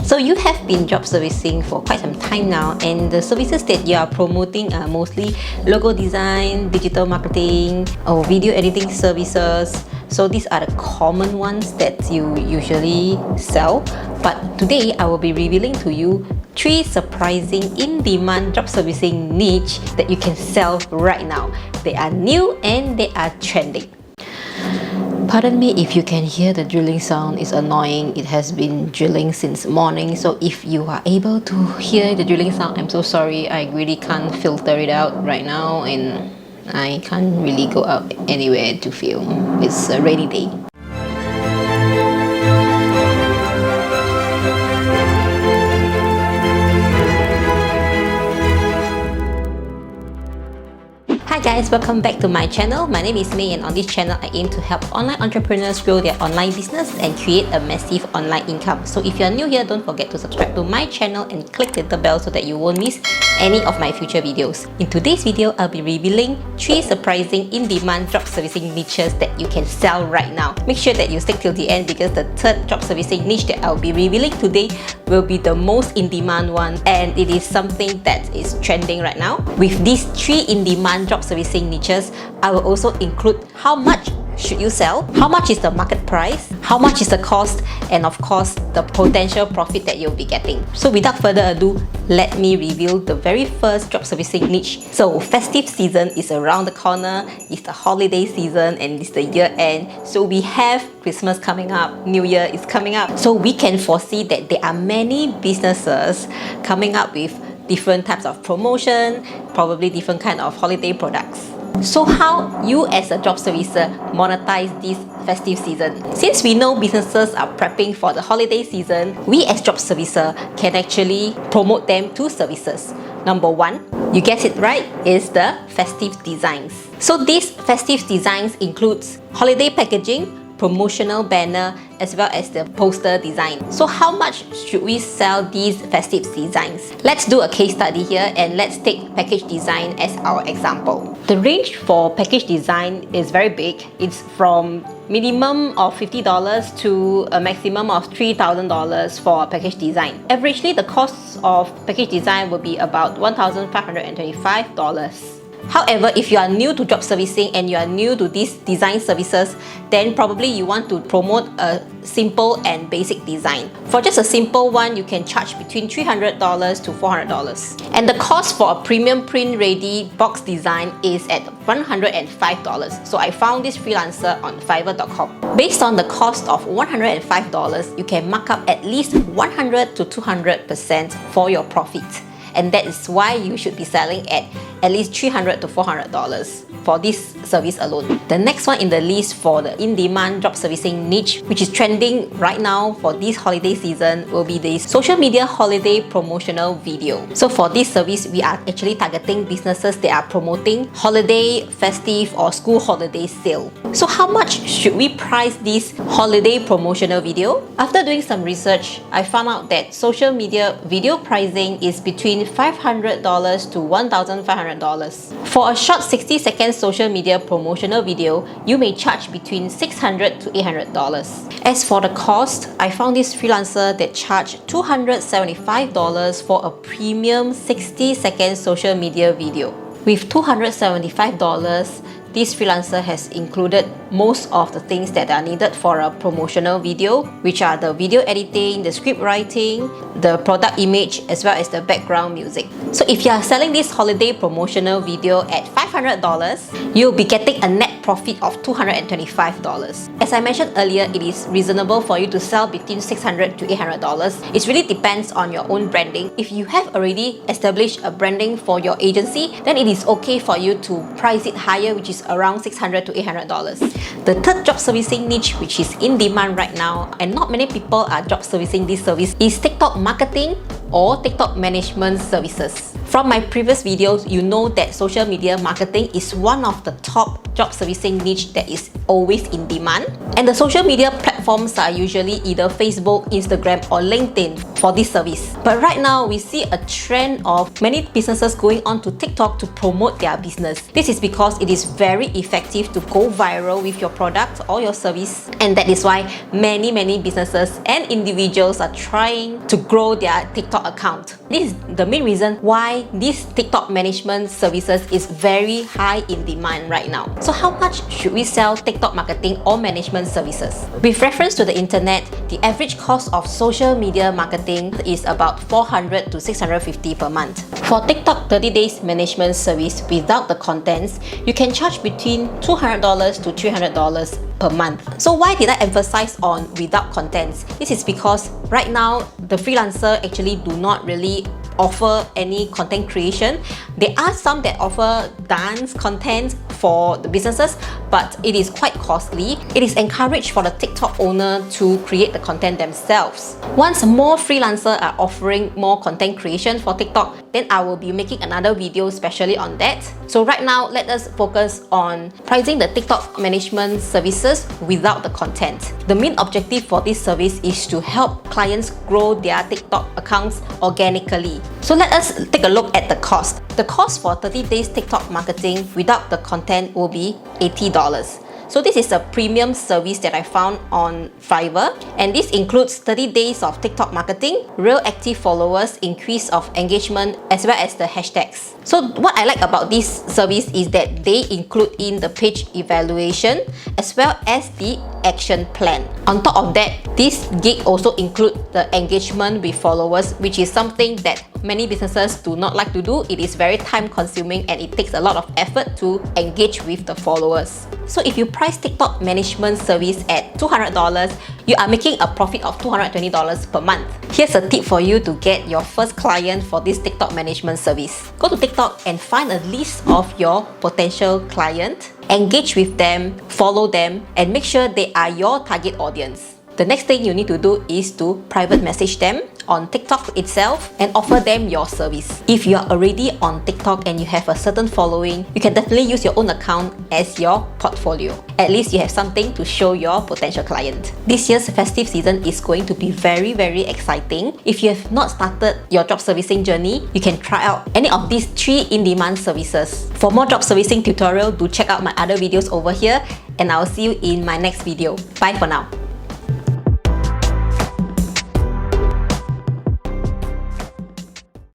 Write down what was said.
So you have been job servicing for quite some time now, and the services that you are promoting are mostly logo design, digital marketing, or video editing services. So these are the common ones that you usually sell. But today I will be revealing to you 3 surprising in-demand job servicing niche that you can sell right now. They are new and they are trending. Pardon me if you can hear the drilling sound. It's annoying. It has been drilling since morning. So if you are able to hear the drilling sound, I'm so sorry. I really can't filter it out right now, and I can't really go out anywhere to film. It's a rainy day. Hi guys, welcome back to my channel. My name is May, and on this channel I aim to help online entrepreneurs grow their online business and create a massive online income. So if you're new here, don't forget to subscribe to my channel and click the little bell so that you won't miss any of my future videos. In today's video, I'll be revealing 3 surprising in-demand job servicing niches that you can sell right now. Make sure that you stick till the end because the third job servicing niche that I'll be revealing today will be the most in-demand one, and it is something that is trending right now. With these 3 in-demand job servicing niches, I will also include how much should you sell, how much is the market price, how much is the cost, and of course the potential profit that you'll be getting. So without further ado, let me reveal the very first job servicing niche. So festive season is around the corner, it's the holiday season, and it's the year end. So we have Christmas coming up, New Year is coming up. So we can foresee that there are many businesses coming up with different types of promotion, probably different kind of holiday products. So how you as a job servicer monetize this festive season? Since we know businesses are prepping for the holiday season, we as job servicer can actually promote them to services. Number 1, you guessed it right, is the festive designs. So these festive designs includes holiday packaging, promotional banner, as well as the poster design. So how much should we sell these festive designs? Let's do a case study here, and let's take package design as our example. The range for package design is very big. It's from minimum of $50 to a maximum of $3,000 for a package design. Averagely, the cost of package design will be about $1,525. However, if you are new to job servicing and you are new to these design services, then probably you want to promote a simple and basic design. For just a simple one, you can charge between $300 to $400. And the cost for a premium print ready box design is at $105. So I found this freelancer on Fiverr.com. Based on the cost of $105, you can mark up at least 100 to 200% for your profit. And that is why you should be selling at least $300 to $400 for this service alone. The next one in the list for the in-demand job servicing niche, which is trending right now for this holiday season, will be the social media holiday promotional video. So for this service, we are actually targeting businesses that are promoting holiday, festive, or school holiday sale. So how much should we price this holiday promotional video? After doing some research, I found out that social media video pricing is between $500 to $1,500. For a short 60-second social media promotional video, you may charge between $600 to $800. As for the cost, I found this freelancer that charged $275 for a premium 60-second social media video. With $275, this freelancer has included most of the things that are needed for a promotional video, which are the video editing, the script writing, the product image, as well as the background music. So if you are selling this holiday promotional video at $500, you'll be getting a net profit of $225. As I mentioned earlier, it is reasonable for you to sell between $600 to $800. It really depends on your own branding. If you have already established a branding for your agency, then it is okay for you to price it higher, which is around $600 to $800. The third job servicing niche, which is in demand right now, and not many people are job servicing this service, is TikTok marketing or TikTok management services. From my previous videos, you know that social media marketing is one of the top job servicing niche that is always in demand. And the social media platforms are usually either Facebook, Instagram, or LinkedIn. for this service. But right now, we see a trend of many businesses going on to TikTok to promote their business. This is because it is very effective to go viral with your product or your service, and that is why many businesses and individuals are trying to grow their TikTok account. This is the main reason why this TikTok management services is very high in demand right now. So how much should we sell TikTok marketing or management services? With reference to the internet, the average cost of social media marketing is about $400 to $650 per month. For TikTok 30 days management service without the contents, you can charge between $200 to $300 per month. So why did I emphasize on without contents? This is because right now the freelancer actually do not really offer any content creation. There are some that offer dance content for the businesses, but it is quite costly. It is encouraged for the TikTok owner to create the content themselves. Once more freelancers are offering more content creation for TikTok, then I will be making another video specially on that. So right now, let us focus on pricing the TikTok management services without the content. The main objective for this service is to help clients grow their TikTok accounts organically. So let us take a look at the cost. The cost for 30 days TikTok marketing without the content will be $80. So this is a premium service that I found on Fiverr, and this includes 30 days of TikTok marketing, real active followers, increase of engagement, as well as the hashtags. So what I like about this service is that they include in the page evaluation as well as the action plan. On top of that, this gig also includes the engagement with followers, which is something that many businesses do not like to do. It is very time consuming and it takes a lot of effort to engage with the followers. So if you price TikTok management service at $200, you are making a profit of $220 per month. Here's a tip for you to get your first client for this TikTok management service. Go to TikTok and find a list of your potential client, engage with them, follow them, and make sure they are your target audience. The next thing you need to do is to private message them on TikTok itself and offer them your service. If you are already on TikTok and you have a certain following, you can definitely use your own account as your portfolio. At least you have something to show your potential client. This year's festive season is going to be very exciting. If you have not started your job servicing journey, you can try out any of these 3 in-demand services. For more job servicing tutorial, do check out my other videos over here, and I'll see you in my next video. Bye for now.